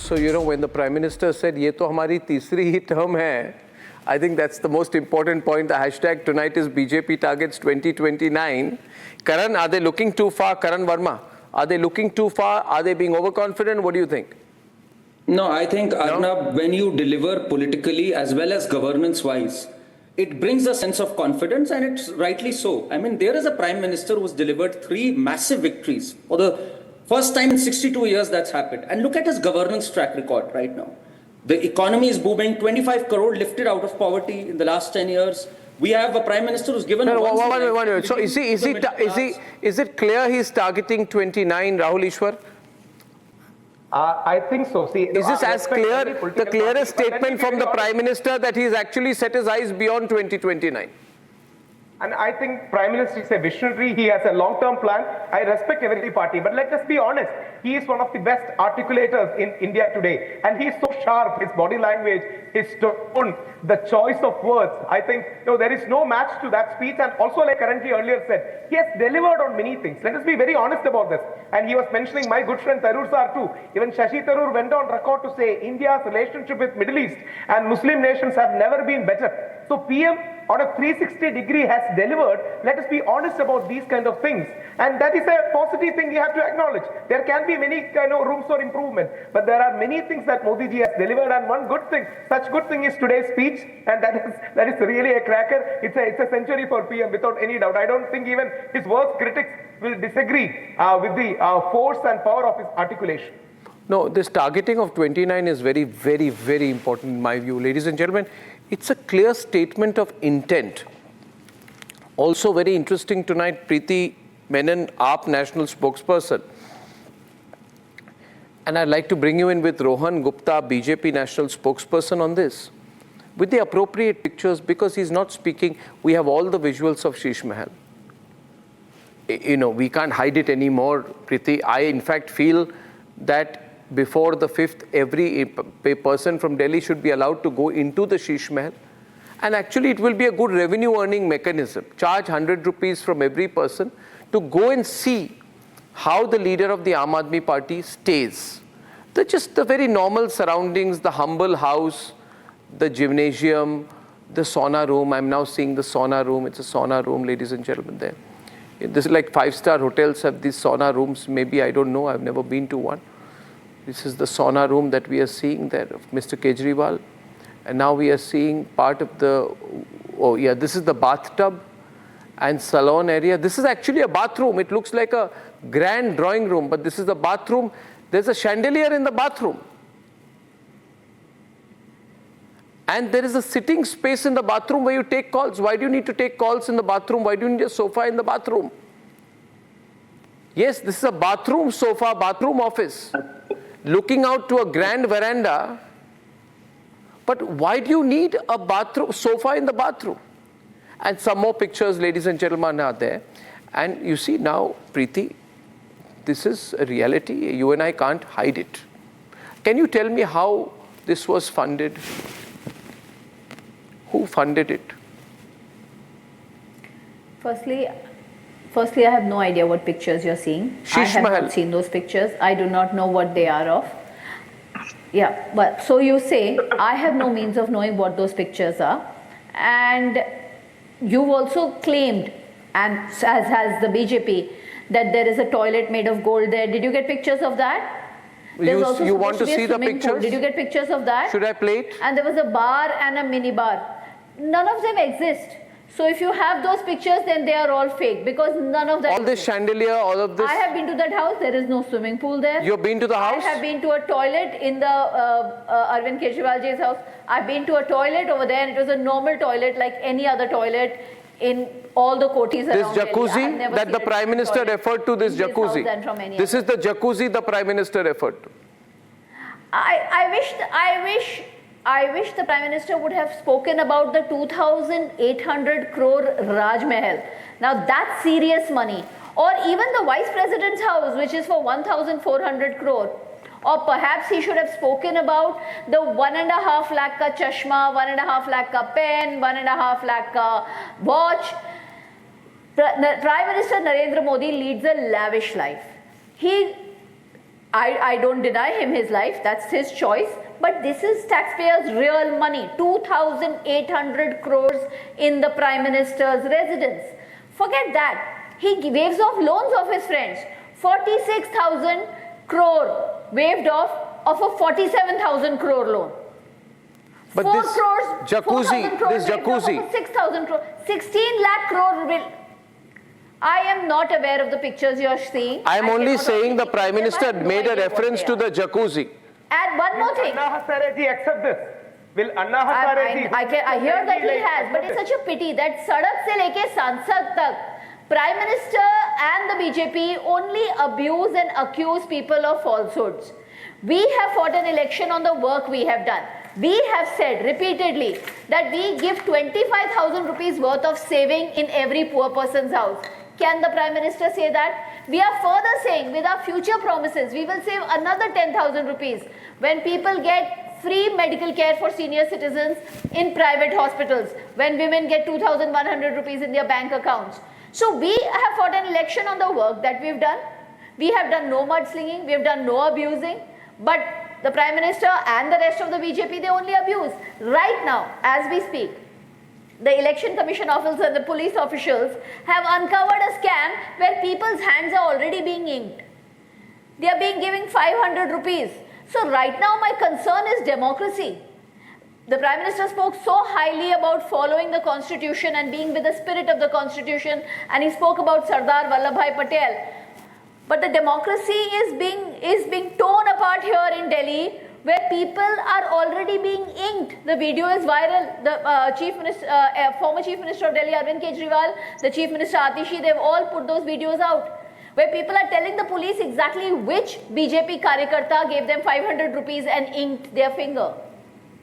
So, you know, when the Prime Minister said, "Ye to hamari teesri hi term hai," I think that's the most important point. The hashtag tonight is BJP targets 2029. Karan, are they looking too far? Karan Verma, are they looking too far? Are they being overconfident? What do you think? No, I think, Arnab, when you deliver politically as well as governance-wise, it brings a sense of confidence, and it's rightly so. I mean, there is a Prime Minister who's delivered 3 massive victories. For the first time in 62 years that's happened. And look at his governance track record right now. The economy is booming, 25 crore lifted out of poverty in the last 10 years. We have a Prime Minister who's given... No, one minute. So is it clear he's targeting 29, Rahul Ishwar? I think so. See, is this as clear, the clearest statement from the Prime Minister that he's actually set his eyes beyond 2029? And I think Prime Minister is a visionary. He has a long-term plan. I respect every party, but let's just be honest. He is one of the best articulators in India today. And he's so sharp, his body language, his tone, the choice of words. I think there is no match to that speech. And also, like Karanji earlier said, he has delivered on many things. Let us be very honest about this. And he was mentioning my good friend Tharoor sir too. Even Shashi Tharoor went on record to say India's relationship with Middle East and Muslim nations have never been better. So PM on a 360-degree has delivered. Let us be honest about these kind of things. And that is a positive thing we have to acknowledge. There can be many rooms for improvement, but there are many things that Modi ji has delivered. And one good thing, such good thing is today's speech, and that is really a cracker. It's a century for PM without any doubt. I don't think even his worst critics will disagree with the force and power of his articulation. No, this targeting of 29 is very, very, very important in my view. Ladies and gentlemen, it's a clear statement of intent. Also very interesting tonight, Preeti Menon, AAP national spokesperson. And I'd like to bring you in with Rohan Gupta, BJP national spokesperson on this. With the appropriate pictures, because he's not speaking, we have all the visuals of Sheesh Mahal. You know, we can't hide it anymore, Preeti. I, in fact, feel that before the 5th, every person from Delhi should be allowed to go into the Sheesh Mahal. And actually, it will be a good revenue earning mechanism. Charge 100 rupees from every person to go and see how the leader of the Aam Aadmi Party stays. Just the very normal surroundings, the humble house, the gymnasium, the sauna room. I'm now seeing the sauna room. It's a sauna room, ladies and gentlemen, there. This is like 5-star hotels have these sauna rooms. Maybe, I don't know. I've never been to one. This is the sauna room that we are seeing there of Mr. Kejriwal. And now we are seeing part of the, oh yeah, this is the bathtub and salon area. This is actually a bathroom. It looks like a grand drawing room, but this is the bathroom. There's a chandelier in the bathroom. And there is a sitting space in the bathroom where you take calls. Why do you need to take calls in the bathroom? Why do you need a sofa in the bathroom? Yes, this is a bathroom sofa, bathroom office, looking out to a grand veranda. But why do you need a bathroom sofa in the bathroom? And some more pictures, ladies and gentlemen, are there. And you see now, Preeti, this is a reality. You and I can't hide it. Can you tell me how this was funded? Who funded it? Firstly, I have no idea what pictures you're seeing. I have not seen those pictures. I do not know what they are of. Yeah, but so you say, I have no means of knowing what those pictures are. And you've also claimed, and as has the BJP, that there is a toilet made of gold there. Did you get pictures of that? You want to see the pictures? Pool. Did you get pictures of that? Should I play it? And there was a bar and a mini bar. None of them exist. So if you have those pictures, then they are all fake, because none of that. All this chandelier, all of this. I have been to that house. There is no swimming pool there. You've been to the house? I have been to a toilet in the Arvind Kejriwal's house. I've been to a toilet over there, and it was a normal toilet like any other toilet in all the kotis around. This jacuzzi that the Prime Minister referred to, this jacuzzi. This is the jacuzzi the Prime Minister referred to. I wish the Prime Minister would have spoken about the 2,800 crore Raj Mahal. Now that's serious money. Or even the Vice President's house, which is for 1,400 crore. Or perhaps he should have spoken about the 1.5 lakh ka chashma, 1.5 lakh ka pen, 1.5 lakh ka watch. Prime Minister Narendra Modi leads a lavish life. I don't deny him his life, that's his choice. But this is taxpayers' real money, 2,800 crores in the Prime Minister's residence. Forget that. He waives off loans of his friends. 46,000 crore waived off of a 47,000 crore loan. But 4 this crores, jacuzzi, 4,000 crores this waived off jacuzzi. of 6,000 crore, 16 lakh crore will. I am not aware of the pictures you are seeing. I am only cannot saying the articulate Prime them. I Minister have no made a idea what reference they to are. the jacuzzi. And one more thing. Anna Hasareji accept this? Will Anna Hasareji? I hear that he has, but it's such a pity that sadak se leke sansad tak, Prime Minister and the BJP only abuse and accuse people of falsehoods. We have fought an election on the work we have done. We have said repeatedly that we give 25,000 rupees worth of saving in every poor person's house. Can the Prime Minister say that? We are further saying with our future promises, we will save another 10,000 rupees when people get free medical care for senior citizens in private hospitals, when women get 2,100 rupees in their bank accounts. So we have fought an election on the work that we've done. We have done no mudslinging, we have done no abusing, but the Prime Minister and the rest of the BJP, they only abuse. Right now, as we speak, the Election Commission officials and the police officials have uncovered a scam where people's hands are already being inked. They are being given 500 rupees. So right now my concern is democracy. The Prime Minister spoke so highly about following the Constitution and being with the spirit of the Constitution, and he spoke about Sardar Vallabhbhai Patel. But the democracy is being torn apart here in Delhi, where people are already being inked. The video is viral. The former Chief Minister of Delhi, Arvind Kejriwal, the Chief Minister Atishi, they've all put those videos out, where people are telling the police exactly which BJP Karyakarta gave them 500 rupees and inked their finger.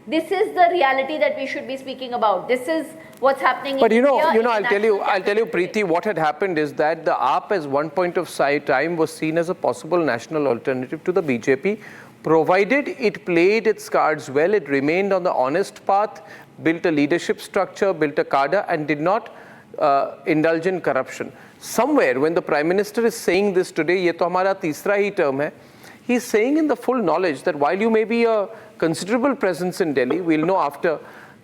This is the reality that we should be speaking about. This is what's happening But in India. I'll tell you, Preeti, what had happened is that the AAP as one point of time was seen as a possible national alternative to the BJP, provided it played its cards well, it remained on the honest path, built a leadership structure, built a cadre, and did not indulge in corruption. Somewhere, when the Prime Minister is saying this today, ye to hamara teesra hi term hai, he's saying in the full knowledge that while you may be a considerable presence in Delhi, we'll know after,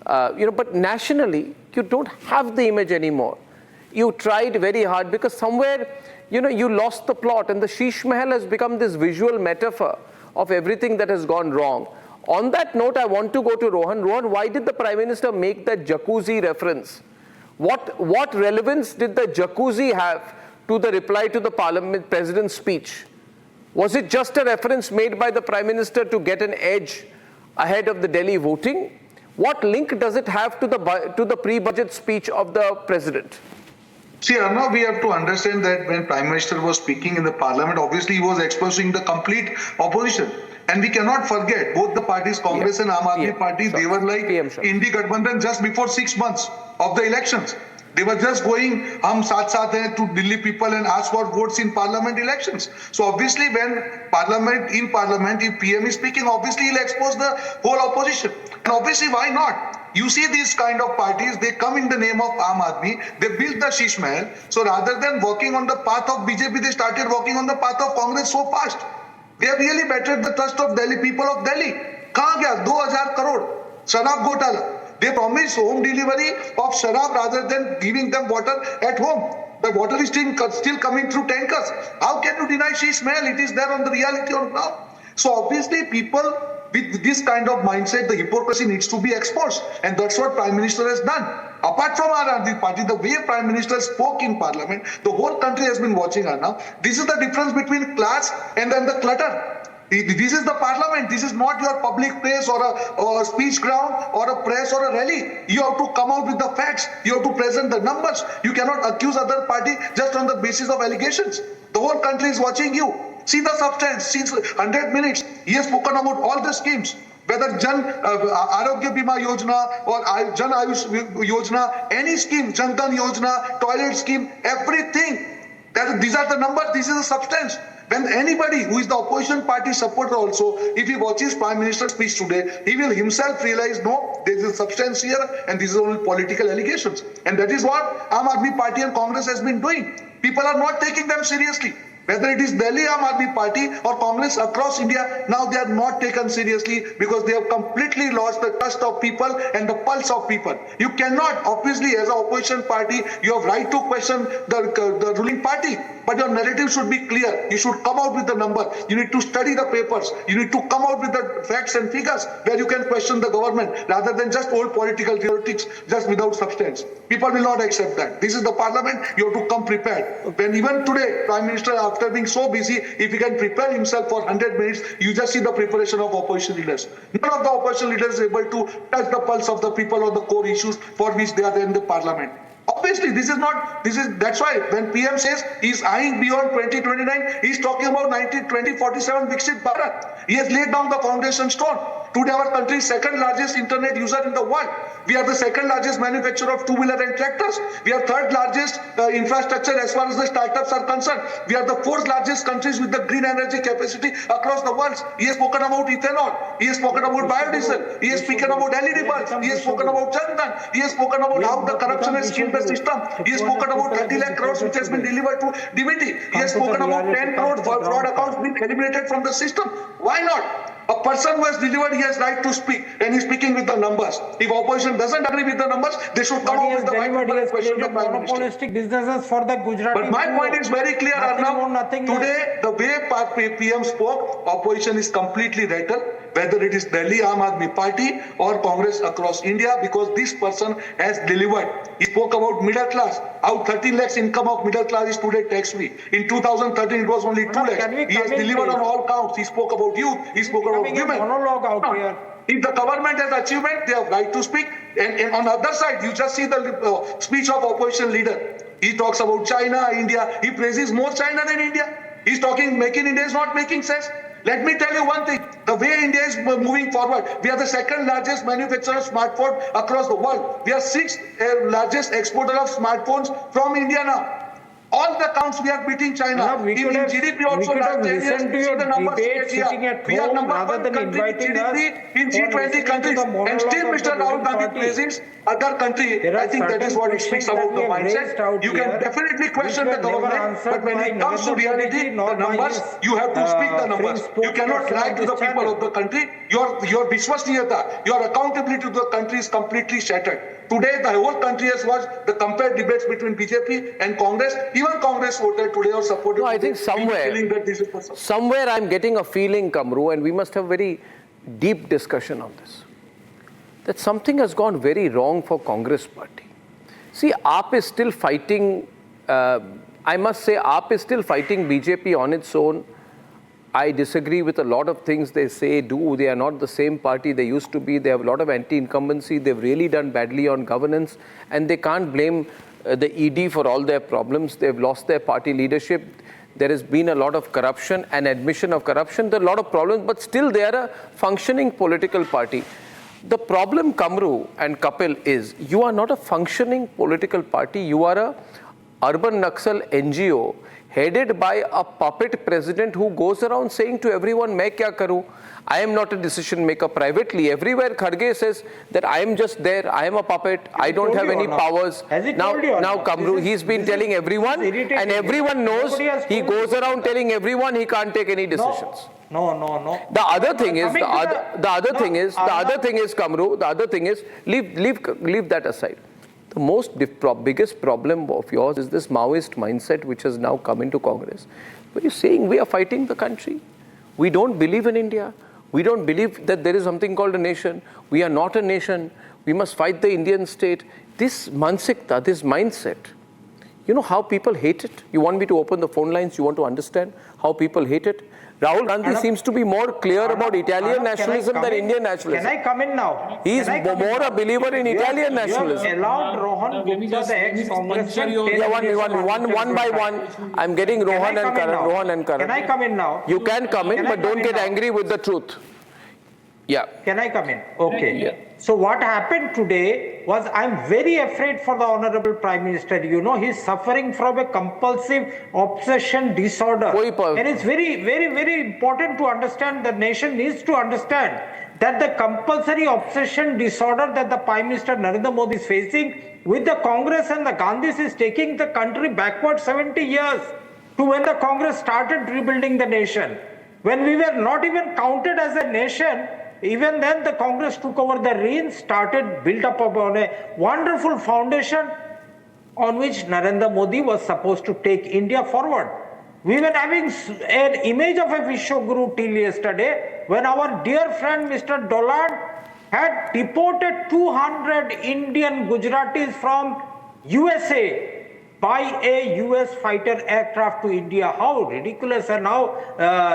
but nationally, you don't have the image anymore. You tried very hard because somewhere, you lost the plot, and the Sheesh Mahal has become this visual metaphor of everything that has gone wrong. On that note, I want to go to Rohan. Rohan, why did the Prime Minister make that jacuzzi reference? What relevance did the jacuzzi have to the reply to the Parliament President's speech? Was it just a reference made by the Prime Minister to get an edge ahead of the Delhi voting? What link does it have to the pre-budget speech of the President? See, Arnab, we have to understand that when Prime Minister was speaking in the Parliament, obviously he was exposing the complete opposition. And we cannot forget, both the parties, Congress and Aam Aadmi Party, they were like Indi Gadbandhan just before 6 months of the elections. They were just going, hum saath saath hain, to Delhi people and ask for votes in Parliament elections. So obviously when in Parliament, if PM is speaking, obviously he'll expose the whole opposition. And obviously why not? You see these kind of parties, they come in the name of Aam Aadmi, they build the Sheesh Mahal. So rather than working on the path of BJP, they started working on the path of Congress so fast. They have really bettered the trust of Delhi, people of Delhi. Kahan gaya? 2,000 crore. Sharab Ghotala. They promised home delivery of sharab rather than giving them water at home. The water is still coming through tankers. How can you deny Sheesh Mahal? It is there on the reality on ground. So obviously people with this kind of mindset, the hypocrisy needs to be exposed. And that's what Prime Minister has done. Apart from our party, the way Prime Minister spoke in Parliament, the whole country has been watching her now. This is the difference between class and then the clutter. This is the Parliament. This is not your public place or a speech ground or a press or a rally. You have to come out with the facts. You have to present the numbers. You cannot accuse other party just on the basis of allegations. The whole country is watching you. See the substance. Since 100 minutes, he has spoken about all the schemes. Whether Jan Arogya Bima Yojana or Jan Ayush Yojana, any scheme, Jan Dhan Yojana, toilet scheme, everything. These are the numbers, this is the substance. When anybody who is the opposition party supporter also, if he watches Prime Minister's speech today, he will himself realize, no, there is a substance here and this is only political allegations. And that is what Aam Aadmi Party and Congress has been doing. People are not taking them seriously. Whether it is Delhi Aam Aadmi Party or Congress across India, now they are not taken seriously because they have completely lost the trust of people and the pulse of people. You cannot, obviously, as an opposition party, you have right to question the ruling party, but your narrative should be clear. You should come out with the number. You need to study the papers. You need to come out with the facts and figures where you can question the government rather than just old political theatrics just without substance. People will not accept that. This is the parliament. You have to come prepared. When even today, Prime Minister, after being so busy, if he can prepare himself for 100 minutes, you just see the preparation of opposition leaders. None of the opposition leaders is able to touch the pulse of the people on the core issues for which they are there in the parliament. Obviously, that's why when PM says he's eyeing beyond 2029, he's talking about 2047 Viksit Bharat. He has laid down the foundation stone. Today, our country is second largest internet user in the world. We are the second largest manufacturer of two-wheeler and tractors. We are third largest infrastructure as far as the startups are concerned. We are the fourth largest countries with the green energy capacity across the world. He has spoken about ethanol. He has spoken about biodiesel. He has spoken about LED bulbs. He has spoken about Jandan. He has spoken about how the corruption has killed the system. He has spoken about 30 lakh crores which has been delivered to DBT. He has spoken about 10 crore fraud accounts being eliminated from the system. Why not? A person who has delivered, he has right to speak, and he's speaking with the numbers. If opposition doesn't agree with the numbers, they should come out with the right number and question the Prime Minister. Monopolistic businesses for the Gujarati. But my point is very clear, Arnab. Today, the way PM spoke, opposition is completely rattled, whether it is Delhi Aam Aadmi Party or Congress across India, because this person has delivered. He spoke about middle class. How 13 lakhs income of middle class is today tax-free. In 2013, it was only 2 lakhs. He has delivered on all counts. He spoke about youth. He spoke about women. Monologue out here. If the government has achievement, they have right to speak. And on the other side, you just see the speech of opposition leader. He talks about China, India. He praises more China than India. He's talking making India is not making sense. Let me tell you one thing. The way India is moving forward, we are the second largest manufacturer of smartphones across the world. We are sixth largest exporter of smartphones from India now. All the counts we are beating China. In GDP also last 10 years, see the numbers here. We are number one country with GDP in G20 countries. And still Mr. Rahul Gandhi praises other country. I think that is what it speaks about the mindset. You can definitely question the government, but when it comes to reality, the numbers, you have to speak the numbers. You cannot lie to the people of the country. Your Vishwasniyata, your accountability to the country is completely shattered. Today, the whole country has watched the compared debates between BJP and Congress. Even Congress voted today or supported. No, I think somewhere I'm getting a feeling, Kamru, and we must have very deep discussion on this, that something has gone very wrong for Congress party. See, AAP is still fighting, I must say, AAP is still fighting BJP on its own. I disagree with a lot of things they say, do. They are not the same party they used to be. They have a lot of anti-incumbency. They've really done badly on governance. And they can't blame the ED for all their problems. They've lost their party leadership. There has been a lot of corruption and admission of corruption. There are a lot of problems, but still they are a functioning political party. The problem, Kamru and Kapil, is you are not a functioning political party. You are a urban Naxal NGO headed by a puppet president who goes around saying to everyone, "Main kya karu? I am not a decision maker." Privately, everywhere Kharge says that I am just there, I am a puppet, I don't have any powers. Now Kamru, he's been telling everyone, and everyone knows he goes around telling everyone he can't take any decisions. No. The other thing is, Kamru, the other thing is, leave that aside. The biggest problem of yours is this Maoist mindset which has now come into Congress. But you're saying we are fighting the country. We don't believe in India. We don't believe that there is something called a nation. We are not a nation. We must fight the Indian state. This mansikta, this mindset, you know how people hate it? You want me to open the phone lines? You want to understand how people hate it? Rahul Gandhi seems to be more clear about Italian nationalism than Indian nationalism. Can I come in now? He's more a believer in Italian nationalism. Allowed Rohan Gupta, the ex-congressman. One by one. I'm getting Rohan and Karan. Can I come in now? You can come in, but don't get angry with the truth. Yeah. Can I come in? Okay. Yeah. So what happened today was, I'm very afraid for the Honorable Prime Minister. You know, he's suffering from a compulsive obsession disorder. And it's very, very, very important to understand, the nation needs to understand that the compulsory obsession disorder that the Prime Minister Narendra Modi is facing with the Congress and the Gandhis is taking the country backward 70 years. to when the Congress started rebuilding the nation. When we were not even counted as a nation, even then the Congress took over the reins, started built up upon a wonderful foundation on which Narendra Modi was supposed to take India forward. We were having an image of a Vishwaguru till yesterday when our dear friend Mr. Dollard had deported 200 Indian Gujaratis from USA by a US fighter aircraft to India. How ridiculous and how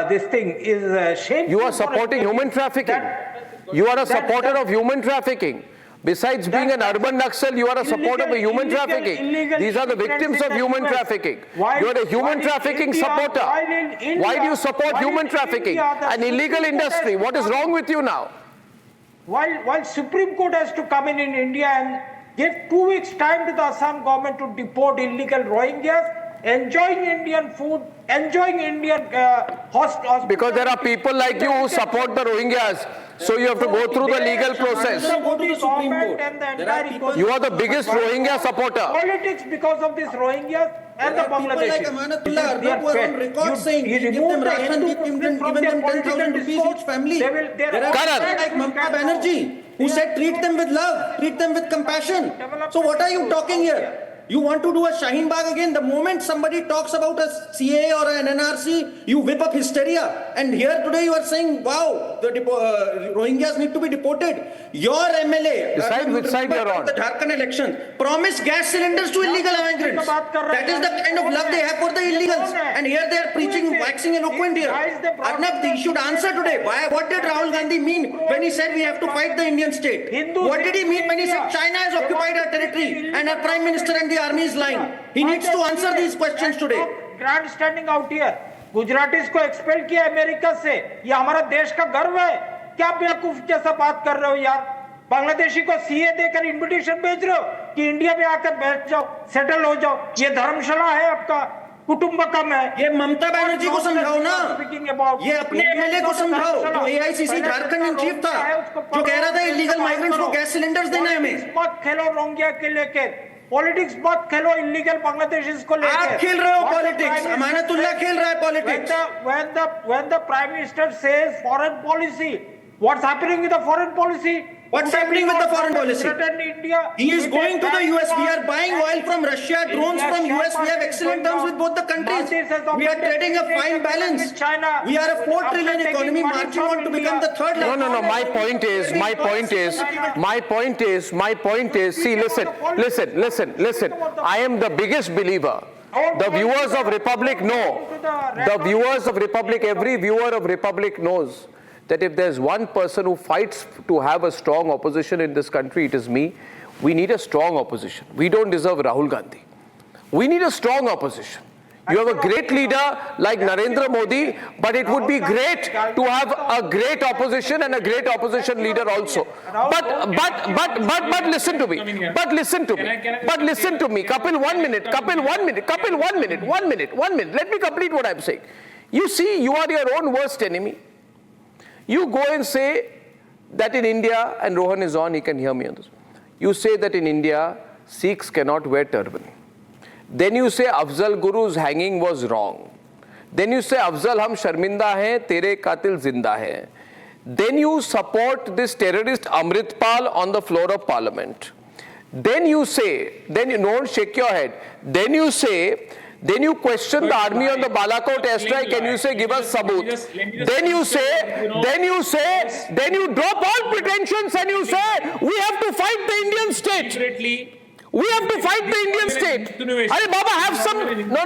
this thing is shameful. You are supporting human trafficking. You are a supporter of human trafficking. Besides being an urban Naxal, you are a supporter of human trafficking. These are the victims of human trafficking. You are a human trafficking supporter. Why do you support human trafficking? An illegal industry. What is wrong with you now? While Supreme Court has to come in India and give 2 weeks time to the Assam government to deport illegal Rohingyas, enjoying Indian food, enjoying Indian hospitality. Because there are people like you who support the Rohingyas, so you have to go through the legal process. Go to the Supreme Court. You are the biggest Rohingya supporter. Politics because of this Rohingyas and the Bangladeshis. People like Amanatullah Arnab was on record saying, give them ration, give them 10,000 rupees each family. There are people like Mamata Banerjee who said treat them with love, treat them with compassion. So what are you talking here? You want to do a Shaheen Bagh again? The moment somebody talks about a CA or an NRC, you whip up hysteria. And here today you are saying, wow, the Rohingyas need to be deported. Your MLA, decide which side you are on. The Jharkhand elections, promised gas cylinders to illegal immigrants. That is the kind of love they have for the illegals. And here they are preaching, waxing eloquent here. Arnab, they should answer today. What did Rahul Gandhi mean when he said we have to fight the Indian state? What did he mean when he said China has occupied our territory and our Prime Minister and the army is lying? He needs to answer these questions today. Grandstanding out here. Gujaratis को expel किया America से, ये हमारा देश का गर्व है. क्या बेवकूफ जैसा बात कर रहे हो यार? बांग्लादेशी को सीए देकर इनविटेशन भेज रहे हो कि इंडिया में आकर बैठ जाओ, सेटल हो जाओ. ये धर्मशाला है आपका, कुटुंबकम है. ये ममता बनर्जी को समझाओ ना, ये अपने एमएलए को समझाओ जो एआईसीसी झारखंड में चीफ था, जो कह रहा था इलीगल माइग्रेंट्स को गैस सिलेंडर्स देना है हमें. मत खेलो रोहिंग्या के लेके, पॉलिटिक्स मत खेलो इलीगल बांग्लादेशीज को लेकर. आप खेल रहे हो पॉलिटिक्स, अमानतुल्लाह खेल रहा है politics. When the Prime Minister says foreign policy, what's happening with the foreign policy? What's happening with the foreign policy? India, he is going to the US. We are buying oil from Russia, drones from US. We have excellent terms with both the countries. We are trading a fine balance. We are a 4 trillion economy marching on to become the third. No. My point is, see, listen. I am the biggest believer. The viewers of Republic know. The viewers of Republic, every viewer of Republic knows that if there's one person who fights to have a strong opposition in this country, it is me. We need a strong opposition. We don't deserve Rahul Gandhi. We need a strong opposition. You have a great leader like Narendra Modi, but it would be great to have a great opposition and a great opposition leader also. But listen to me. But listen to me. Kapil, 1 minute. Kapil, 1 minute. Kapil, 1 minute. 1 minute. 1 minute. Let me complete what I'm saying. You see, you are your own worst enemy. You go and say that in India, and Rohan is on, he can hear me on this. You say that in India, Sikhs cannot wear turban. Then you say Afzal Guru's hanging was wrong. Then you say Afzal hum sharminda hain, tere qatil zinda hai. Then you support this terrorist Amritpal on the floor of parliament. Then you say, don't shake your head. Then you question the army on the Balakot airstrike and you say, give us sabut. Then you drop all pretensions and you say, we have to fight the Indian state. We have to fight the Indian state. Arey Baba, have some... No,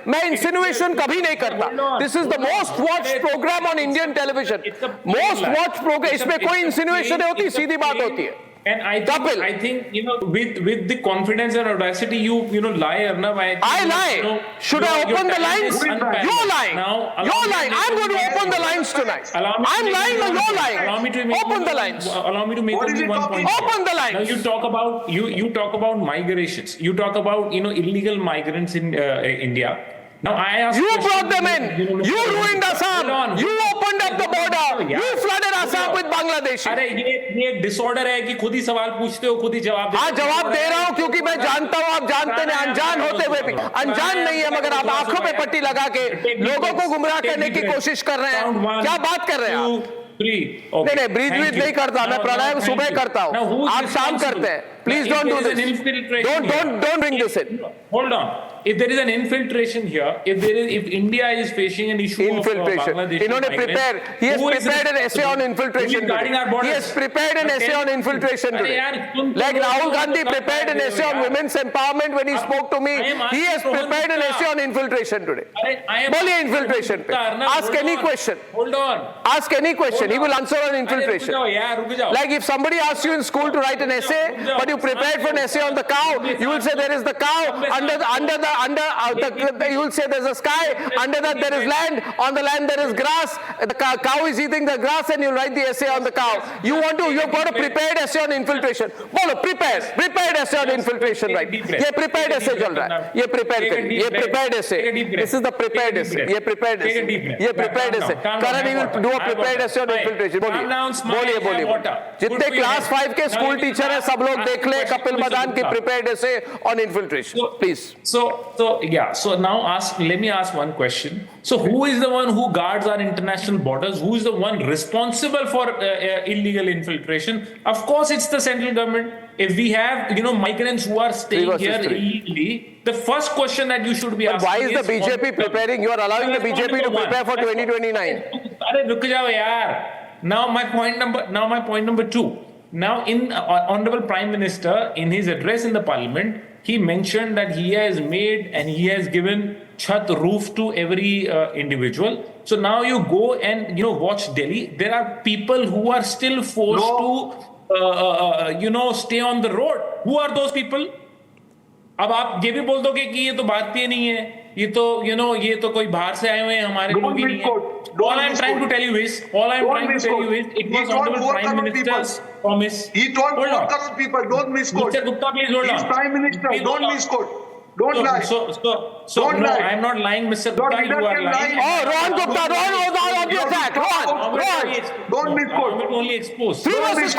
मैं insinuation कभी नहीं करता. This is the most watched program on Indian television. Most watched program. इसमें कोई insinuation नहीं होती, सीधी बात होती है. And I think with the confidence and audacity you lie, Arnab. I lie. Should I open the lines? You're lying. You're lying. I'm going to open the lines tonight. I'm lying or you're lying? Open the lines. Allow me to make only one point. Open the lines. Now you talk about migrations. You talk about illegal migrants in India. Now I ask You question, brought them in. You ruined Assam. You opened up the border. You flooded Assam with Bangladesh. अरे ये एक disorder है कि खुद ही सवाल पूछते हो, खुद ही जवाब देते हो। हाँ, जवाब दे रहा हूँ क्योंकि मैं जानता हूँ आप जानते नहीं, अनजान होते हुए भी अनजान नहीं है, मगर आप आंखों पे पट्टी लगा के लोगों को गुमराह करने की कोशिश कर रहे हैं। क्या बात कर रहे हैं आप? नहीं, ब्रीज नहीं करता, मैं प्राणायाम सुबह करता हूँ, आप शाम करते हैं। Please don't do this. Don't bring this in. Hold on. If there is an infiltration here, if India is facing an issue of Bangladesh, he has prepared an essay on infiltration today. He has prepared an essay on infiltration today. Like Rahul Gandhi prepared an essay on women's empowerment when he spoke to me. He has prepared an essay on infiltration today. Boliye infiltration pe. Ask any question. Hold on. Ask any question. He will answer on infiltration. Like if somebody asks you in school to write an essay, but you prepared for an essay on the cow, you will say there is the cow, you will say there's a sky, under that there is land, on the land there is grass, the cow is eating the grass, and you'll write the essay on the cow. You've got a prepared essay on infiltration. Bolo, prepared essay on infiltration, right? Ye prepared essay chal raha hai. Ye prepared essay. This is the prepared essay. Ye prepared essay. Karan, he will do a prepared essay on infiltration. Boliye. जितने class 5 के school teacher हैं सब लोग देख ले कपिल मदान की prepared essay on infiltration, please. So now let me ask one question. So who is the one who guards our international borders? Who is the one responsible for illegal infiltration? Of course, it's the central government. If we have, migrants who are staying here illegally, the first question that you should be asking is why is the BJP preparing? You are allowing the BJP to prepare for 2029. Now my point number 2. Now, Honorable Prime Minister, in his address in the Parliament, he mentioned that he has made and he has given chat roof to every individual. So now you go and watch Delhi. There are people who are still forced to stay on the road. Who are those people? अब आप ये भी बोल दोगे कि ये तो भारतीय नहीं है, ये तो ये तो कोई बाहर से आए हुए हैं, हमारे लोग ही नहीं है. All I'm trying to tell you is, it was Honorable Prime Minister's promise. He told 4 crore people, don't misquote. Mr. Gupta, please hold on. He's Prime Minister, don't misquote. Don't lie. Don't lie. I'm not lying, Mr. Gupta, you are lying. Oh, Rohan Gupta, Rohan was on the attack. Rohan. Don't misquote. Only exposed. Rohan says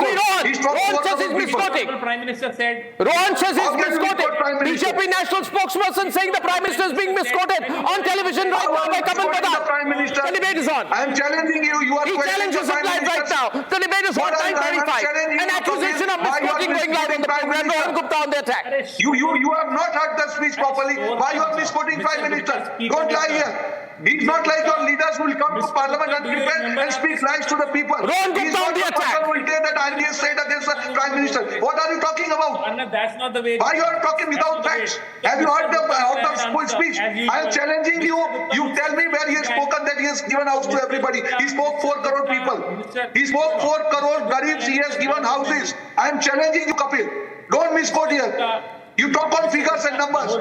he's misquoting. Prime Minister said. Rohan says he's misquoting. BJP national spokesperson saying the Prime Minister is being misquoted on television right now by Kapil Pradhan. The debate is on. I am challenging you. You are he challenges it live right now. The debate is on 9:35. An accusation of misquoting going live on the program. Rohan Gupta on the attack. You have not heard the speech properly. Why you are misquoting Prime Minister? Don't lie here. He's not like your leaders who will come to Parliament unprepared and speak lies to the people. He's not the person who will say that NDA said against the Prime Minister. What are you talking about? Arnab, that's not the way. Why you are talking without facts? Have you heard the speech? I am challenging you. You tell me where he has spoken that he has given house to everybody. He spoke 4 crore people. He spoke 4 crore garibs. He has given houses. I am challenging you, Kapil. Don't misquote here. You talk on figures and numbers.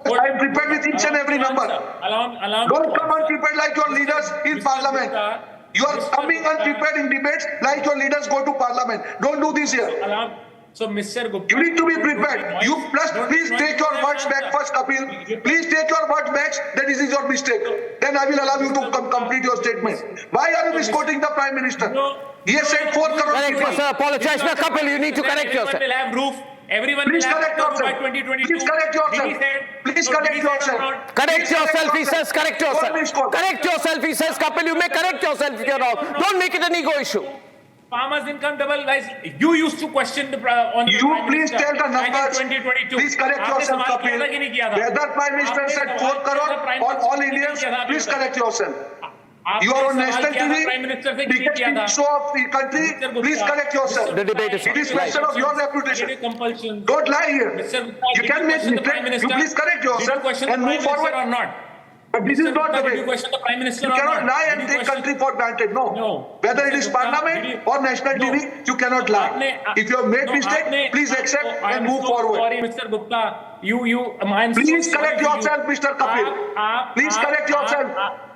I am prepared with each and every number. Don't come unprepared like your leaders in Parliament. You are coming unprepared in debates like your leaders go to Parliament. Don't do this here. So, Mr. Gupta, you need to be prepared. Please take your words back first, Kapil. Please take your words back that this is your mistake. Then I will allow you to complete your statement. Why are you misquoting the Prime Minister? He has said 4 crore people. Correct yourself. Apologize. Now, Kapil, you need to correct yourself. Will have roof. Everyone please will correct have yourself. by 2022. Please correct yourself. Please correct yourself. Correct yourself, he says. Correct yourself. Correct yourself, he says. Kapil, you may correct yourself if you're wrong. Don't make it an ego issue. Farmers' income double rise. You used to question the on the You Prime please Minister. tell the numbers. 2022. Please correct yourself, Kapil. Whether Prime Minister said 4 crore or all Indians, please correct yourself. You are on national TV, biggest show of the country. Please correct yourself. The debate is It is question of your reputation. Don't lie here. You can make mistake. You please correct yourself and move forward. Or not? But this is not the way. You question the Prime Minister You or cannot not? lie and take country for granted. No. Whether it is Parliament or national TV, you cannot lie. If you have made mistake, please accept and move forward. Sorry, Mr. Gupta. Please correct yourself, Mr. Kapil. Please correct yourself.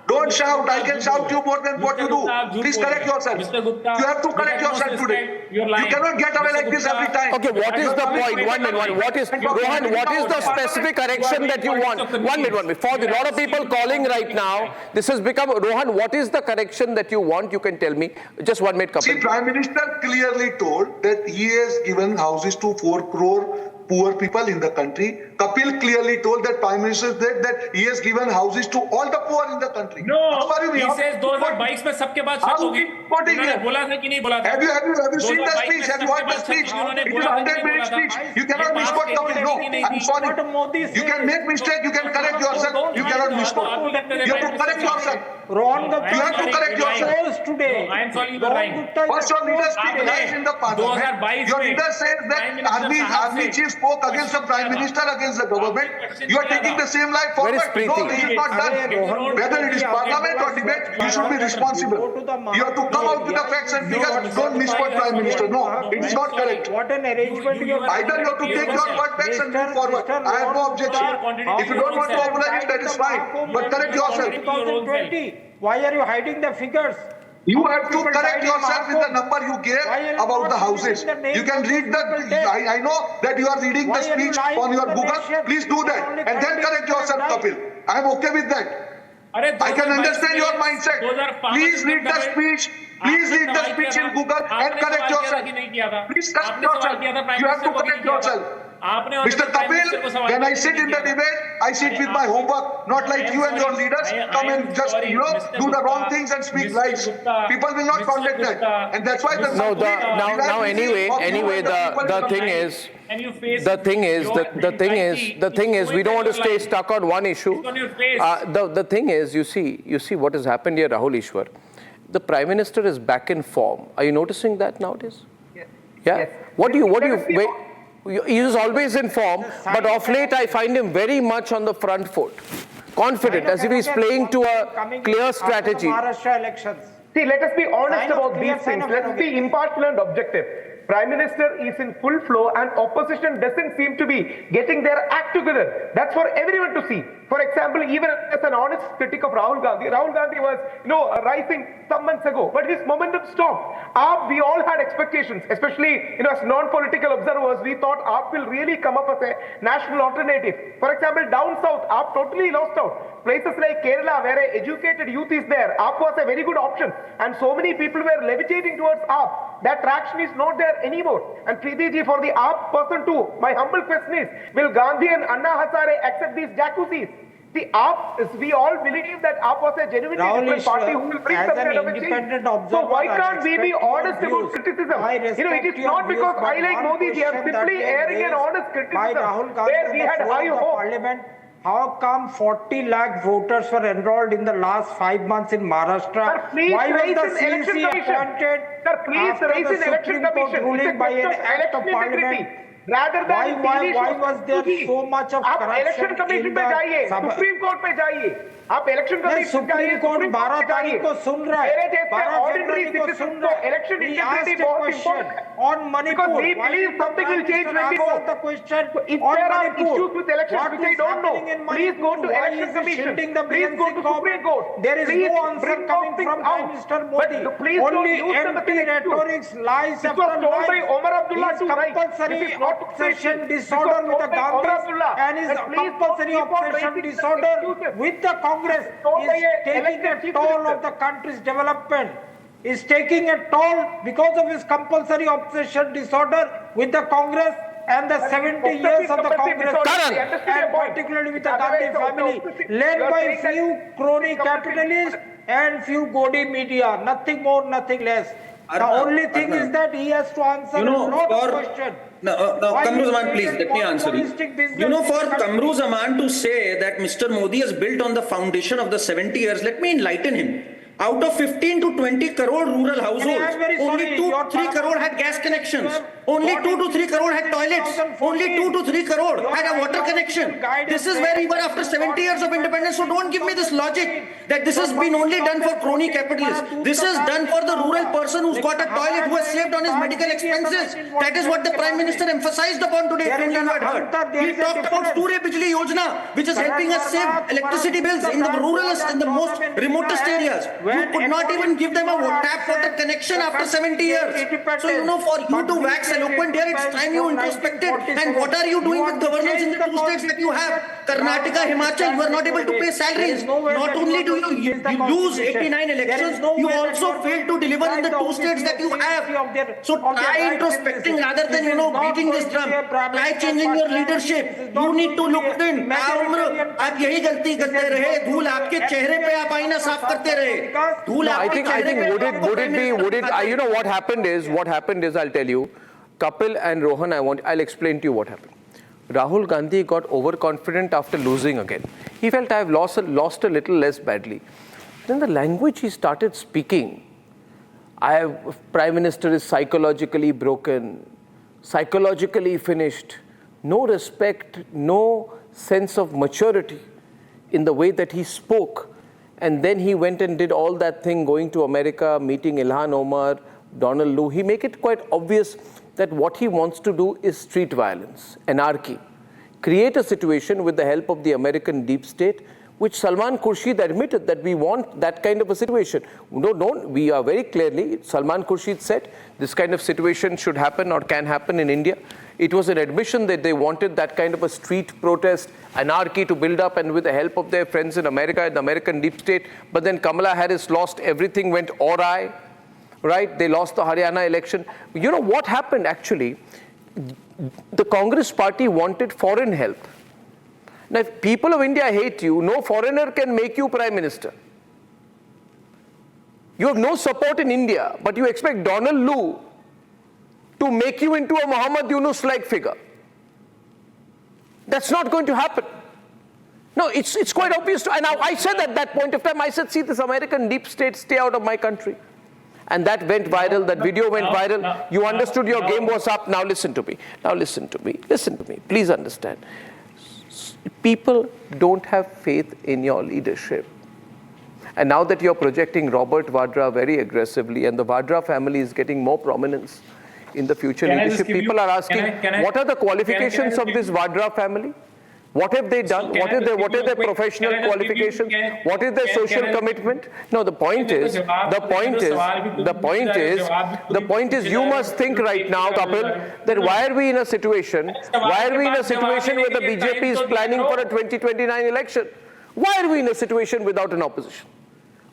Don't shout. I can shout you more than what you do. Please correct yourself. Mr. Gupta, You have to correct yourself today. You're lying. You cannot get away like this every time. Okay, what is the point? 1 minute. What is, Rohan, what is the specific correction that you want? 1 minute. For a lot of people calling right now, this has become, Rohan, what is the correction that you want? You can tell me. Just 1 minute, Kapil. See, Prime Minister clearly told that he has given houses to 4 crore poor people in the country. Kapil clearly told that Prime Minister said that he has given houses to all the poor in the country. No, he says 2022 में सबके बाद शर्त होगी. उन्होंने बोला था कि नहीं बोला था? Have you seen the speech? Have you heard the speech? It is a 100-minute speech. You cannot misquote Kapil. No, I'm sorry. You can make mistake. You can correct yourself. You cannot misquote. You have to correct yourself. Wrong. You have to correct yourself. Today. I am sorry, you were lying. First, your leader speaks lies in the parliament. Your leader says that army chief spoke against the Prime Minister, against the government. You are taking the same lie forward. No, this is not done. Whether it is parliament or debate, you should be responsible. You have to come out with the facts and figures. Don't misquote Prime Minister. No, it is not correct. What an arrangement you have. Either you have to take your word facts and move forward. I have no objection. If you don't want to oblige, that is fine. But correct yourself. 2020. Why are you hiding the figures? You have to correct yourself with the number you gave about the houses. You can read I know that you are reading the speech on your Google. Please do that and then correct yourself, Kapil. I am okay with that. I can understand your mindset. Please read the speech. Please read the speech in Google and correct yourself. Please correct yourself. You have to correct yourself. Mr. Kapil, when I sit in the debate, I sit with my homework, not like you and your leaders come and just, do the wrong things and speak lies. People will not tolerate that. And that's why the thing is, we don't want to stay stuck on one issue. The thing is, you see what has happened here, Rahul Ishwar. The Prime Minister is back in form. Are you noticing that nowadays? Yes. Yeah? Yes. What do you, he is always in form, but of late I find him very much on the front foot. Confident, as if he's playing to a clear strategy. Maharashtra elections. See, let us be honest about these things. Let us be impartial and objective. Prime Minister is in full flow and opposition doesn't seem to be getting their act together. That's for everyone to see. For example, even as an honest critic of Rahul Gandhi was, rising some months ago, but his momentum stopped. We all had expectations, especially, as non-political observers, we thought AAP will really come up as a national alternative. For example, down south, AAP totally lost out. Places like Kerala, where an educated youth is there, AAP was a very good option. And so many people were levitating towards AAP. That traction is not there anymore. And Preeti ji, for the AAP person too, my humble question is, will Gandhi and Anna Hazare accept these jacuzzis? The AAP, we all believe that AAP was a genuinely different party who will bring some kind of a change. So why can't we be honest about criticism? It is not because I like Modi, they are simply airing an honest criticism where we had high hope. How come 40 lakh voters were enrolled in the last 5 months in Maharashtra? Sir, please why was raise the an election CEC commission. appointed Sir, please raise an election commission. ruling by an act of parliament? Rather than why was there so much of corruption in the Supreme Court पे जाइए आप election commission supreme court 12 तारीख को सुन रहा है मेरे जैसे ordinary citizen को इलेक्शन इंटीग्रिटी बहुत इंपॉर्टेंट है on Manipur. Because we believe something will change when we vote. The question if there are issues with elections which I don't know, please go to election commission. Please go to Supreme Court. There is no answer coming from Prime Minister Modi. Only empty rhetorics, lies after lies. His compulsory obsession disorder with the Gandhis and his compulsory obsession disorder with the Congress is taking a toll of the country's development. Is taking a toll because of his compulsory obsession disorder with the Congress and the 70 years of the Congress, and particularly with the Gandhi family, led by few crony capitalists and few gaudy media. Nothing more, nothing less. The only thing is that he has to answer a lot of questions. Kamruzaman, please, let me answer you. For Kamruzaman to say that Mr. Modi has built on the foundation of the 70 years, let me enlighten him. Out of 15 to 20 crore rural households, only 2-3 crore had gas connections. Only 2 to 3 crore had toilets. Only 2 to 3 crore had a water connection. This is where we were after 70 years of independence. So don't give me this logic that this has been only done for crony capitalists. This is done for the rural person who's got a toilet, who has saved on his medical expenses. That is what the Prime Minister emphasized upon today. If you had heard. He talked about Surya Bijli Yojana, which is helping us save electricity bills in the ruralest, in the most remotest areas. You could not even give them a tap water connection after 70 years. So, for you to wax eloquent here, it's time you introspected. And what are you doing with governance in the 2 states that you have? Karnataka, Himachal, you are not able to pay salaries. Not only do you lose 89 elections, you also fail to deliver in the 2 states that you have. So try introspecting rather than, beating this drum. Try changing your leadership. You need to look in. आप यही गलती करते रहे, धूल आपके चेहरे पे आप आईना साफ करते रहे. धूल आपके चेहरे पे. Would it, what happened is, I'll tell you, Kapil and Rohan, I'll explain to you what happened. Rahul Gandhi got overconfident after losing again. He felt I've lost a little less badly. Then the language he started speaking, Prime Minister is psychologically broken, psychologically finished, no respect, no sense of maturity in the way that he spoke. And then he went and did all that thing, going to America, meeting Ilhan Omar, Donald Lu. He made it quite obvious that what he wants to do is street violence, anarchy, create a situation with the help of the American deep state, which Salman Khurshid admitted that we want that kind of a situation. We are very clearly, Salman Khurshid said, this kind of situation should happen or can happen in India. It was an admission that they wanted that kind of a street protest, anarchy to build up, and with the help of their friends in America and the American deep state. But then Kamala Harris lost, everything went awry, right? They lost the Haryana election. You know what happened actually? The Congress party wanted foreign help. Now, if people of India hate you, no foreigner can make you Prime Minister. You have no support in India, but you expect Donald Lu to make you into a Muhammad Yunus-like figure. That's not going to happen. No, it's quite obvious. And now I said at that point of time, I said, see, this American deep state, stay out of my country. And that went viral, that video went viral. You understood your game was up. Now listen to me. Listen to me. Please understand. People don't have faith in your leadership. And now that you're projecting Robert Vadra very aggressively, and the Vadra family is getting more prominence in the future leadership, people are asking, what are the qualifications of this Vadra family? What have they done? What are their professional qualifications? What is their social commitment? No, the point is, you must think right now, Kapil, that why are we in a situation where the BJP is planning for a 2029 election? Why are we in a situation without an opposition?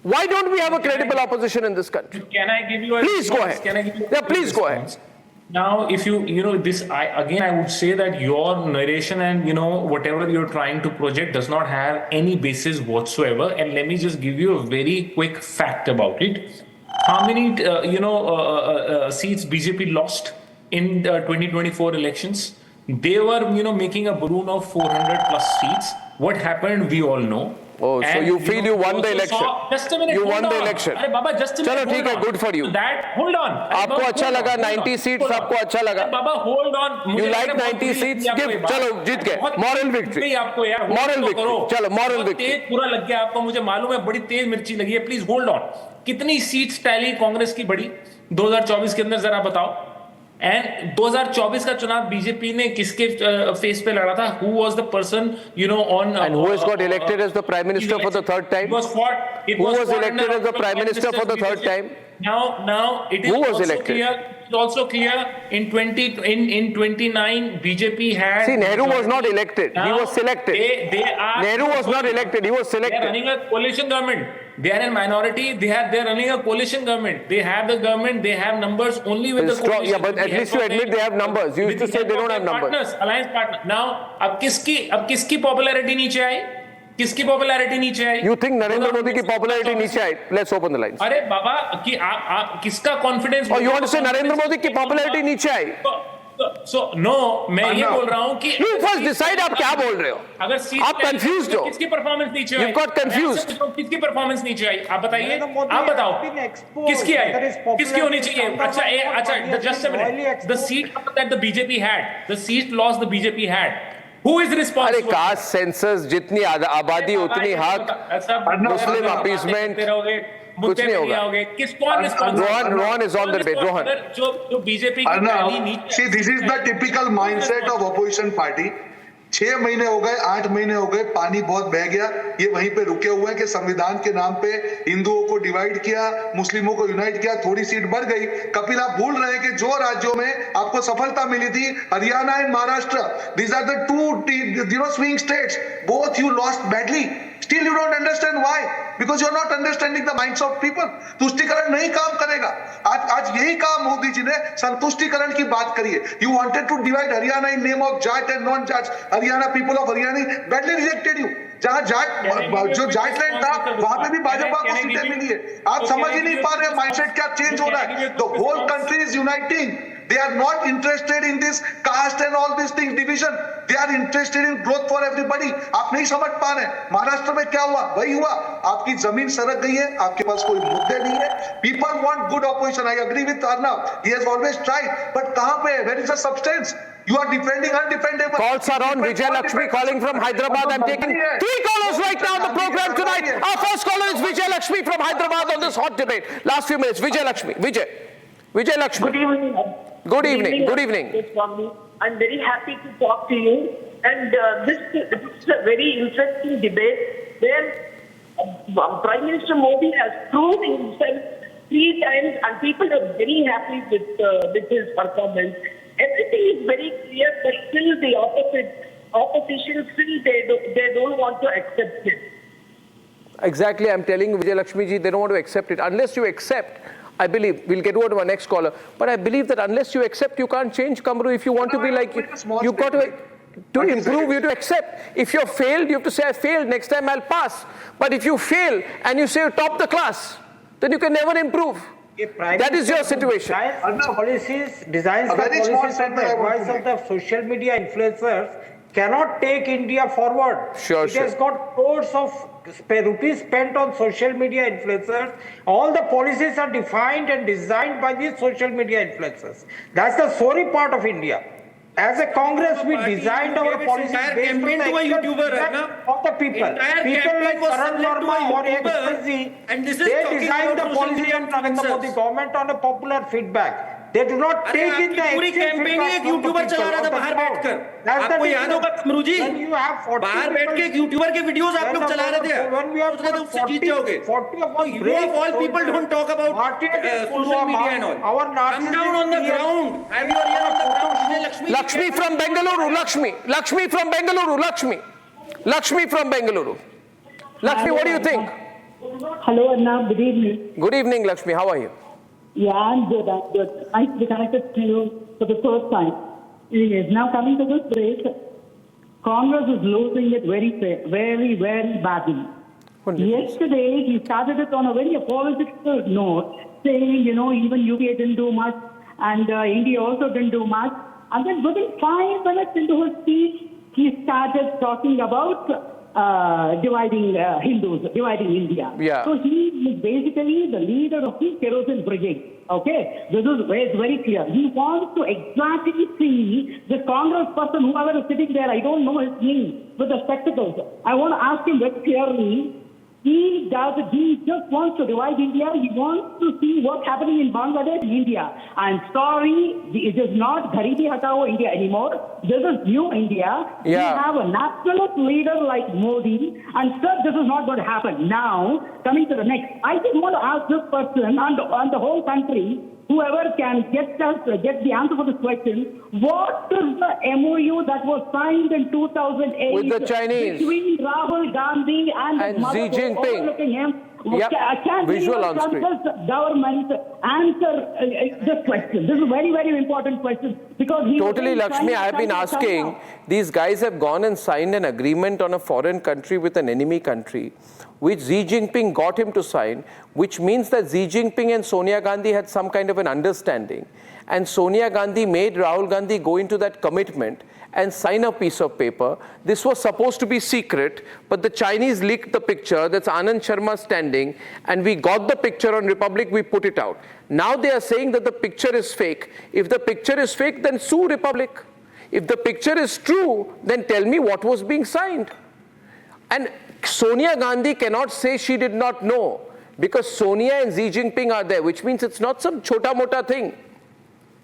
Why don't we have a credible opposition in this country? Can I give you a Please go ahead. Yeah, please go ahead. Now, if I would say that your narration and, whatever you're trying to project does not have any basis whatsoever. And let me just give you a very quick fact about it. How many, seats BJP lost in the 2024 elections? They were, making a balloon of 400 plus seats. What happened, we all know. Oh, so you feel you won the election? Just a minute. You won the election. Arey Baba, just a minute. चलो ठीक है, good for you. Hold on. आपको अच्छा लगा 90 seats, आपको अच्छा लगा? Baba, hold on. You like 90 seats? Give, चलो जीत गए. Moral victory. Moral victory. चलो moral victory. तेज पूरा लग गया आपको, मुझे मालूम है, बड़ी तेज मिर्ची लगी है. Please hold on. कितनी seats टैली कांग्रेस की बड़ी 2024 के अंदर जरा बताओ. And 2024 का चुनाव बीजेपी ने किसके फेस पे लड़ा था? Who was the person, on... And who has got elected as the Prime Minister for the third time? Who was elected as the Prime Minister for the third time? Now it is also clear in 29 BJP had... See, Nehru was not elected. He was selected. Nehru was not elected. He was selected. They are running a coalition government. They are in minority. They're running a coalition government. They have the government. They have numbers only with the coalition. Yeah, but at least you admit they have numbers. You used to say they don't have numbers. Alliance partner. Now, अब किसकी popularity नीचे आई? किसकी popularity नीचे आई? You think Narendra Modi की popularity नीचे आई? Let's open the lines. अरे बाबा कि आप किसका confidence? Or you want to say Narendra Modi की पॉपुलैरिटी नीचे आई? So no, मैं ये बोल रहा हूँ कि You first decide आप क्या बोल रहे हो. अगर सीट आप confused हो. किसकी परफॉर्मेंस नीचे आई? You've got confused. किसकी परफॉर्मेंस नीचे आई? आप बताइए. आप बताओ. किसकी आई? किसकी होनी चाहिए? अच्छा, just a minute. The seat that the BJP had, the seat loss the BJP had. Who is responsible? अरे कास्ट सेंसस जितनी आबादी उतनी हक मुस्लिम अपीसमेंट कुछ नहीं होगा. Rohan is on the debate. Rohan. जो बीजेपी की रैली नीचे. See, this is the typical mindset of opposition party. 6 महीने हो गए, 8 महीने हो गए, पानी बहुत बह गया, ये वहीं पे रुके हुए हैं कि संविधान के नाम पे हिंदुओं को डिवाइड किया, मुस्लिमों को यूनाइट किया, थोड़ी सीट बढ़ गई. कपिल, आप भूल रहे हैं कि जो राज्यों में आपको सफलता मिली थी, Haryana and Maharashtra, these are the two swing states, both you lost badly. Still you don't understand why? Because you are not understanding the minds of people. तुष्टिकरण नहीं काम करेगा. आज यही काम मोदी जी ने संतुष्टिकरण की बात करी है. You wanted to divide Haryana in name of Jat and non-Jat. Haryana people of Haryana badly rejected you. जहाँ जो जाट लैंड था वहां पे भी भाजपा को सीटें मिली है. आप समझ ही नहीं पा रहे माइंडसेट क्या चेंज हो रहा है. The whole country is uniting. They are not interested in this caste and all these things division. They are interested in growth for everybody. आप नहीं समझ पा रहे. महाराष्ट्र में क्या हुआ? वही हुआ. आपकी जमीन सरक गई है. आपके पास कोई मुद्दे नहीं है. People want good opposition. I agree with Arnab. He has always tried. But कहाँ पे? Where is the substance? You are defending undefendable. Calls are on. Vijay Lakshmi calling from Hyderabad. I'm taking 3 callers right now on the program tonight. Our first caller is Vijay Lakshmi from Hyderabad on this hot debate. Last few minutes. Vijay Lakshmi. Vijay Lakshmi. Good evening. Good evening. Good evening. I'm very happy to talk to you. And this is a very interesting debate where Prime Minister Modi has proved himself 3 times, and people are very happy with his performance. Everything is very clear, but still the opposition still they don't want to accept it. Exactly, I'm telling you, Vijay Lakshmi ji, they don't want to accept it. Unless you accept, I believe, we'll get over to our next caller, but I believe that unless you accept, you can't change, Kamru. If you want to be like, you've got to improve, you have to accept. If you've failed, you have to say, I failed, next time I'll pass. But if you fail and you say you top the class, then you can never improve. That is your situation. Designs the policies and the advice of the social media influencers cannot take India forward. Sure. It has got crores of rupees spent on social media influencers. All the policies are defined and designed by these social media influencers. That's the sorry part of India. As a Congress, we designed our policies based on the of the people. People like Karan Verma or XYZ, they designed the policies of Narendra Modi government on a popular feedback. They do not take in the पूरी campaign ही एक YouTuber चला रहा था बाहर बैठकर. आपको याद होगा कमरू जी, बाहर बैठ के एक यूट्यूबर के वीडियोस आप लोग चला रहे थे. उसने तो उससे जीत जाओगे. You of all people don't talk about social media and all. Come down on the ground. Have your ear on the ground. Lakshmi from Bengaluru. Lakshmi from Bengaluru. Lakshmi from Bengaluru. Lakshmi, what do you think? Hello, Arnab. Good evening. Good evening, Lakshmi. How are you? Yeah, I'm good. Nice to be connected to you for the first time. Anyways, now coming to this race, Congress is losing it very badly. Yesterday, he started it on a very apologetic note, saying, even UPA didn't do much, and India also didn't do much. And then within 5 minutes into his speech, he started talking about dividing Hindus, dividing India. Yeah. So he is basically the leader of the kerosene brigade. Okay, this is very clear. He wants to exactly see the Congress person, whoever is sitting there, I don't know his name, with the spectacles. I want to ask him very clearly. He just wants to divide India. He wants to see what's happening in Bangladesh and India. I'm sorry, it is not Garibi Hatao India anymore. This is new India. Yeah. We have a nationalist leader like Modi, and sir, this is not going to happen. Now, coming to the next, I just want to ask this person and the whole country, whoever can get the answer for this question, what is the MOU that was signed in 2008 with the Chinese between Rahul Gandhi and Xi Jinping? overlooking him Yep. Can Visual the on screen. government answer this question? This is a very, very important question because totally, Lakshmi, I have been asking, these guys have gone and signed an agreement on a foreign country with an enemy country, which Xi Jinping got him to sign, which means that Xi Jinping and Sonia Gandhi had some kind of an understanding. And Sonia Gandhi made Rahul Gandhi go into that commitment and sign a piece of paper. This was supposed to be secret, but the Chinese leaked the picture. That's Anand Sharma standing, and we got the picture on Republic, we put it out. Now they are saying that the picture is fake. If the picture is fake, then sue Republic. If the picture is true, then tell me what was being signed. And Sonia Gandhi cannot say she did not know, because Sonia and Xi Jinping are there, which means it's not some chota-mota thing.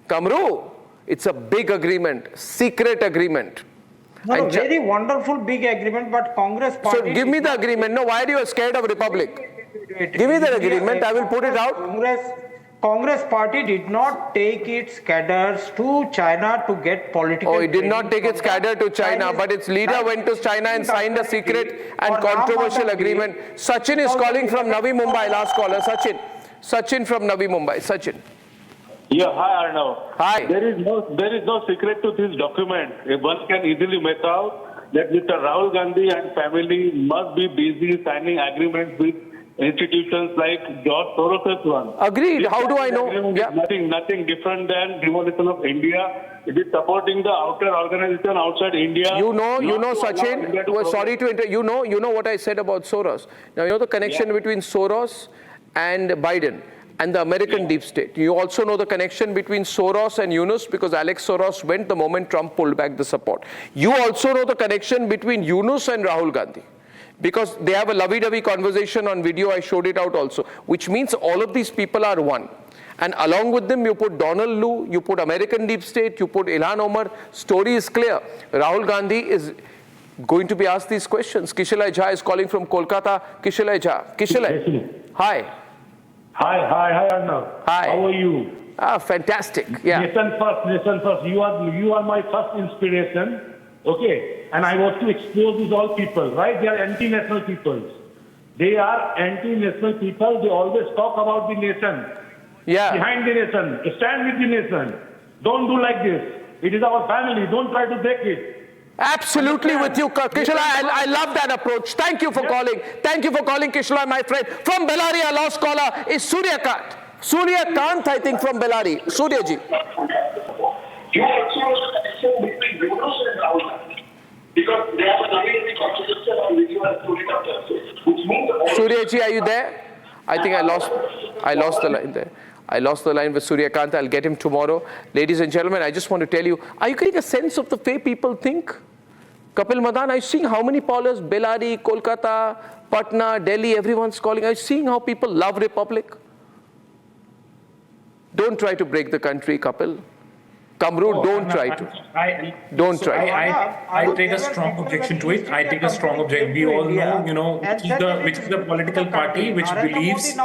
Kamru, it's a big agreement, secret agreement. No, very wonderful big agreement, but Congress party... So give me the agreement. No, why are you scared of Republic? Give me the agreement, I will put it out. Congress party did not take its cadres to China to get political... Oh, it did not take its cadre to China, but its leader went to China and signed a secret and controversial agreement. Sachin is calling from Navi Mumbai, last caller. Sachin from Navi Mumbai. Sachin. Yeah, hi Arnab. Hi. There is no secret to this document. One can easily make out that Mr. Rahul Gandhi and family must be busy signing agreements with institutions like George Soros' one. Agreed. How do I know? Yeah. Nothing different than demolition of India. It is supporting the outer organization outside India. You know, Sachin. Sorry to interrupt. You know what I said about Soros. Now you know the connection between Soros and Biden and the American deep state. You also know the connection between Soros and Yunus, because Alex Soros went the moment Trump pulled back the support. You also know the connection between Yunus and Rahul Gandhi, because they have a lovey-dovey conversation on video. I showed it out also, which means all of these people are one. And along with them, you put Donald Lu, you put American deep state, you put Ilhan Omar. Story is clear. Rahul Gandhi is going to be asked these questions. Kishalai Jha is calling from Kolkata. Kishalai Jha. Kishalai. Hi. Hi Arnab. Hi. How are you? Fantastic. Yeah. Listen first. You are my first inspiration. Okay. And I want to expose these all people, right? They are anti-national peoples. They are anti-national people. They always talk about the nation. Yeah. Behind the nation. Stand with the nation. Don't do like this. It is our family. Don't try to break it. Absolutely with you, Kishalai. I love that approach. Thank you for calling. Thank you for calling, Kishalai, my friend. From Bellary, our last caller is Suryakant. Suryakant, I think, from Bellary. Suryaji. Suryaji, are you there? I think I lost the line there. I lost the line with Suryakant. I'll get him tomorrow. Ladies and gentlemen, I just want to tell you, are you getting a sense of the way people think? Kapil Madan, I'm seeing how many callers, Bellary, Kolkata, Patna, Delhi, everyone's calling. I'm seeing how people love Republic. Don't try to break the country, Kapil. Kamru, don't try to. Don't try. I take a strong objection to it. I take a strong objection. We all know, which is the political party which believes in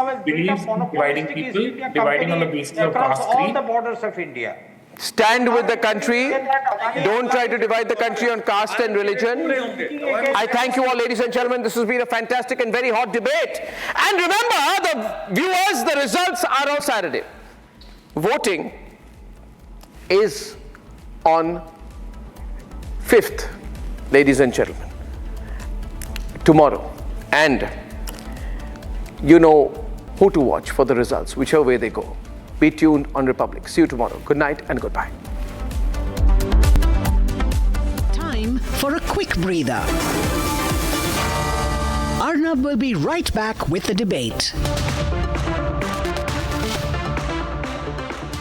dividing people, dividing on the basis of caste creed. All the borders of India. Stand with the country. Don't try to divide the country on caste and religion. I thank you all, ladies and gentlemen. This has been a fantastic and very hot debate. And remember, the viewers, the results are on Saturday. Voting is on 5th, ladies and gentlemen, tomorrow. And you know who to watch for the results, whichever way they go. Be tuned on Republic. See you tomorrow. Good night and goodbye. Time for a quick breather. Arnab will be right back with the debate.